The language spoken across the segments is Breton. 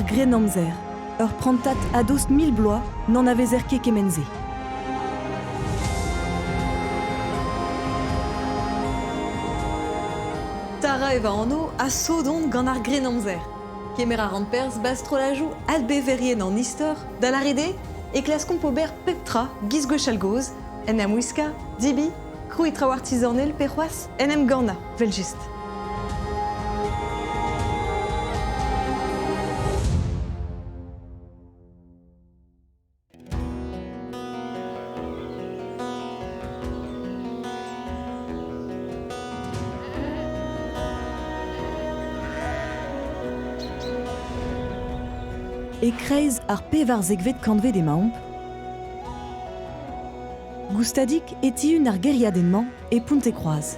Grenamzer. Prantat a dost 1000 blois, n'en avait erke kemenze. Tara eva anno a sodon gant ar Grenamzer. Kemer a rantpers bastrolajou albeverien an istor, da la rede, e klaskon pober peptra, giz gwechalgoz, en am wiska, dibi, krou traoù artisanel perroas, en am gana, vel just. E kreiz ar pevar zegvet kantvet e maomp. Goustadik e tiun ar geriadenman e ponte kroaz.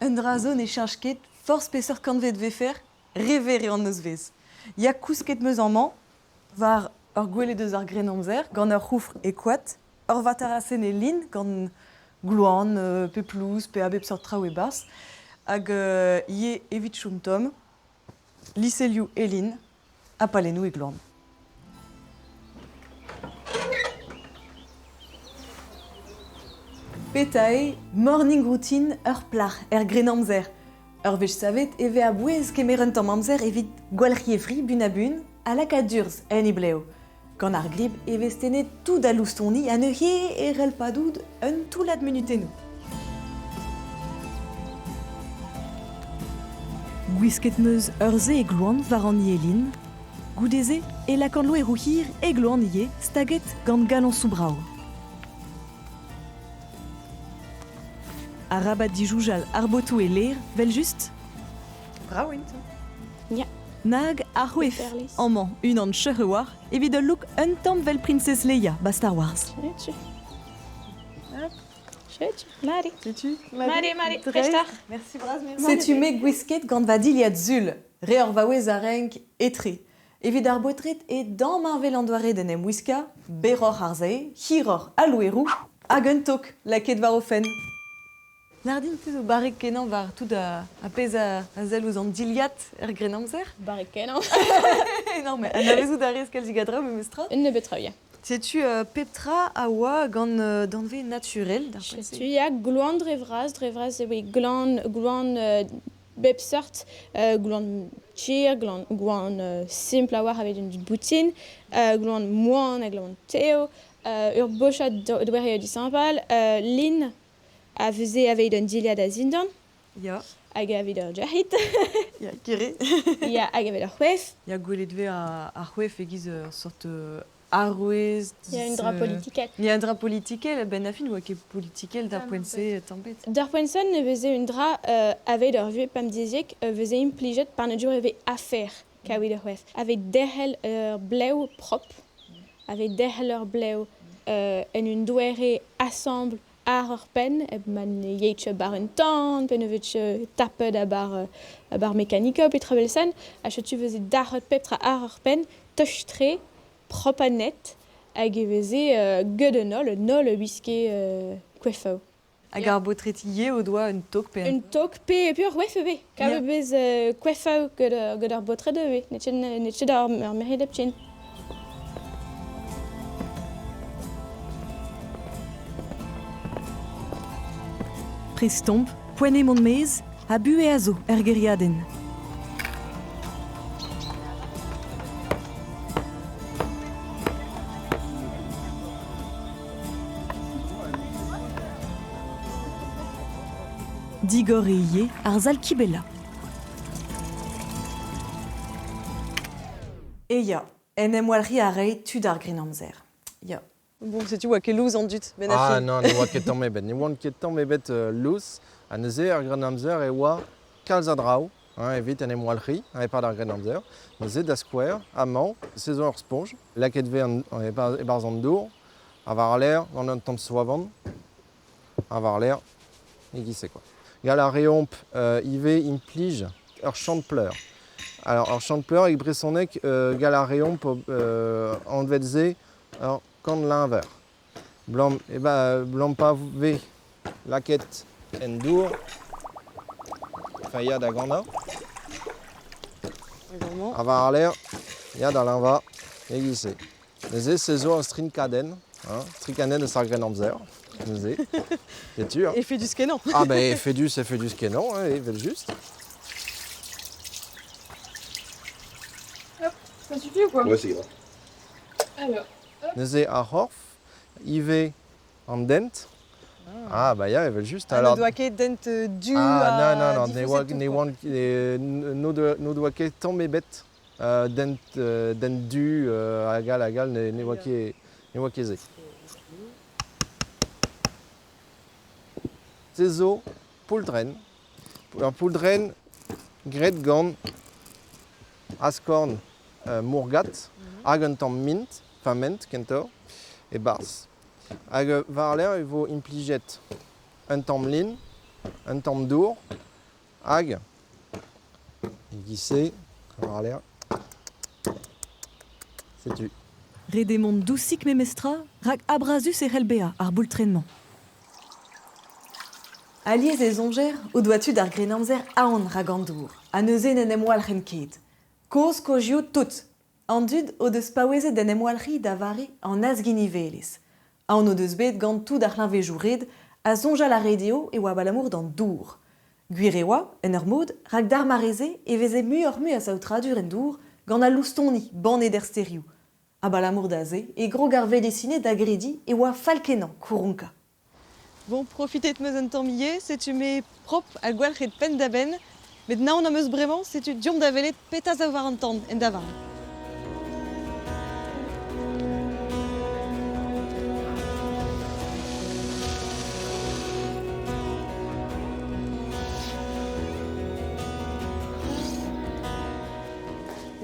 Un drazon e chanchket, force peseur kantvet vefer, rever e an neus vez. Ya kousket meus an man, var ur gwele deus ar Grenamzer, gant ur c'houfr e koat, ur vatarasen e lin, gant glouan, pe plouz, pe abeb sort traoù e bars, hag ye evit choum tom, liselioù e lin, a palenou e glouan. Petae, morning routine ur plar Grenamzer. Ur vech savet eve a bouez kemerent tamm amzer evit gwalc'hi fri bun a bun a lak a durz en e bleo. Gant ar glib eve stenet tout a loustoni a neuze e rel padoud un toulad minutenou. Gwisket meus ur ze e glouan var an ie lin. Goudeze e lakan lo e rouhir e glouan ie staget gant galan soubrao. A rabat dijoujal ar botou e ler, vel just? Bravo, int. Ja. Nag ar c'hwef, Perlis. amman, un an chere war, evit ul look un tamm vel Princess Leia, ba Star Wars. Mari. Sais-tu Mari, Très. restach. Merci, braz, merci. Sais-tu me gwisket gant va diliad zul, re ur vaouez a renk etre. Evit ar botret e dam ar vel an doare den em wiska, beror ar zae, hiror a louerou, hag un tok, laket var o fen. Nardin peus o barek kenan var tout a pez a zel ouz an diliat Grenamzer? Bareken. Non, mais an avezou da rez kalzig a draou me meustra. Un nebetreuia. Sais-tu peptra a oa gant danve naturel d'ar Tu prese? ya glouan drevraz eo glouan bep sort, glouan tchir, glouan simple a war avet un dud boutin, glouan moan a glouan teo, ur bochat doare eo disampal, lin a veze avet un diliad a zindan, Ya, hag avet ur jahit, ya, kere. ya hag avet ur c'hwef, Ya gwelet ve ar c'hwef egiz ur sort arouez... ya un dra politiket. Il y a un drap politiquel, ben a fin oa ket politiquel d'ar poense tempet. D'ar poenson ne veze un dra avet ur vuet pam diziek veze implijet par nadur eve afer kaout ur c'hwef. Avet derhel ur bleu prop, avet derhel ur bleu en un douere assemble ar ur pen, man yeitch bar un tan, pen evet tapet a bar mekaniko pe trebelsen, a tu veze darret pep tra ar ur pen, tochtre, prop a net, hag e veze gud nol wiske kwefao. Hag ar botret ie o doa un tok pe Un tok pe ur wef ebe. Ka Ja. bez kwefao gud ar botred ebe. Netchet ar meri deptien. Prestomp, poene mont mez, a bu e a zo geriaden. Digor e ie ar zal kibella. E ya, en em walc'hi a rei tud ar Grenamzer. Ya. Bon, sais-tu oa ket louz an dut, ben a Ah fin. non, ne oa ket tamm ebet. Ne oan ket tamm ebet lous, a neuze ar Grenamzer e oa kalz a draoù, evit en em walc'hi, a epad ar Grenamzer. Neuze da skouer, amañ, sezon ur sponj, laket ve e barz an dour, a var l'air, gant un tamm soavan, a var l'air, e gise quoi. Galaréomp, Ivé, Implige, Chante-Pleur. Alors, Chante-Pleur, avec Bressonnec, Galaréomp, Anvetze, quand l'inver. Blanc, blanc pavé, laquette, endur, Faya d'Aganda. Avant l'air, il y a dans l'inva, et glissé. Les saisons en strincaden, strincaden de Sargrenamzer. C'est sûr. Et fait du skenan. Ah ben fait du skenan, il fait juste. Hop, ça suffit ou quoi? Ouais, c'est grave. Alors, Neze a horf, Ive en dent. Ah bah il veut juste Alors, alors. doit que dent du Ah non à non diffuser tout, quoi. no doit que tomber bête dent du agal ne voit que zé. Zezo pouldren. Un pouldren gret gant ascorn mourgat agentam mint kentor et bars. Hag var l'air, il vaut impliget un temps lin, un temps d'our, hag, guissé, var l'air, c'est tu. Redemont doucik memestra, rak abrasus et helbea, ar boultrennement. Aliez et zonger, ou dois-tu d'ar grenamzer aon ragandour, a neuze nenemoal renket. Cause cogio tout, andud o deus paweze denemoalri d'avari en asgini veles. Aon o deus bet gant tout d'ar l'invejou red, a zonja la radio e oa balamour dans dour. Guirewa, en ur mod, rak d'ar mareze e veze mu a sao tradur en dour, gant a loustoni, ban eder steriou. A balamour d'aze, e gro garve dessiné d'agredi e oa falkenan, kouronka. Bon, profitez de meus un temps millet, c'est tu mets propre à gwalch et pen d'aben, mais now on a meus brement, c'est tu diom d'avelet pétas avoir entendre en d'avar.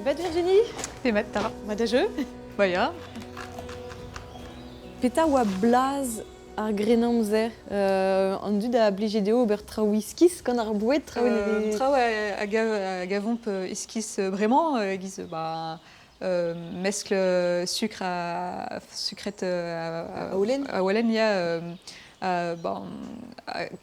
C'est Virginie? C'est mat, Tara. Madajeu? Baya. Peta oa blaz ar grenamzer, an dud a bligedeo ober traoù iskis gant ar bouet traoù Trao a gavomp esquisse vraiment, egiz mescle sucre à sucrète à Olen. À Olen, il y a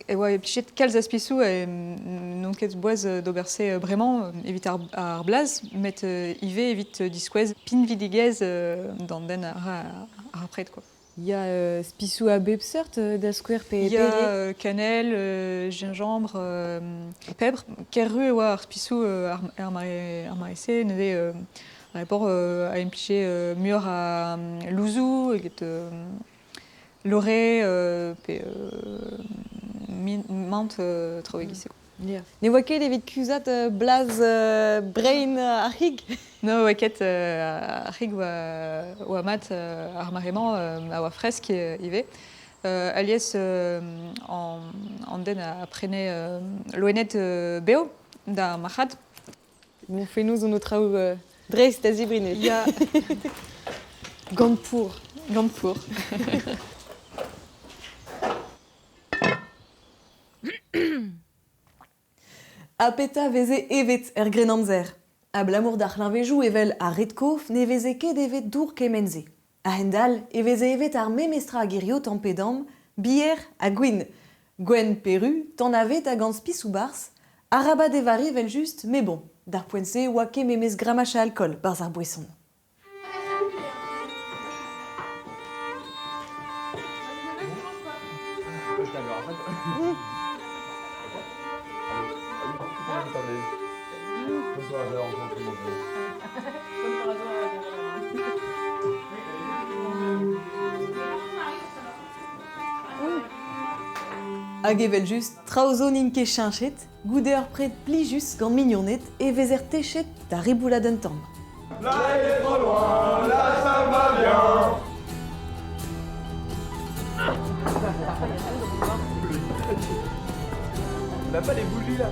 et ouais, pichet kalz aspissou et non ket boise d'obercé vraiment évite ar blaz met ivé évite disquez pin vidigez dans den ar prête quoi. Il y a spissou à bepsert d'asquer pe Il y a cannelle, gingembre, pèbre. Kerru ou ar spissou ar marissé nede rapport à impliquer mûr à louzou et loré pe menthe trop aiguisé. Ne oa ket evit kuzat blaz brain ar hig? No, waket rig ou mat ar marement a oa fresk ive. Alies en den a prene loenet beo da machat. Bon, fais-nous un autre dreist da zibrinet. Il y a Gantpour. Gantpour. A peta veze evet grenamzer. A blamour d'ar l'invejou evel a redkof ne veze ket evet dour kemenze. A hendal e veze evet ar memestra agirio tampedam, bier a gwin. Gwen peru, tan avet a gant spis ou bars, a rabat devari vel just, mais bon, d'ar poense oa ket memes gramach a alcool bars ar boisson. Hag evel just traozo ninke chinchet, gouder pret plijus gant mignonnet e vezer techet da riboula d'un tamm. Là il est trop loin, là ça va bien. Il n'a pas les boulis là.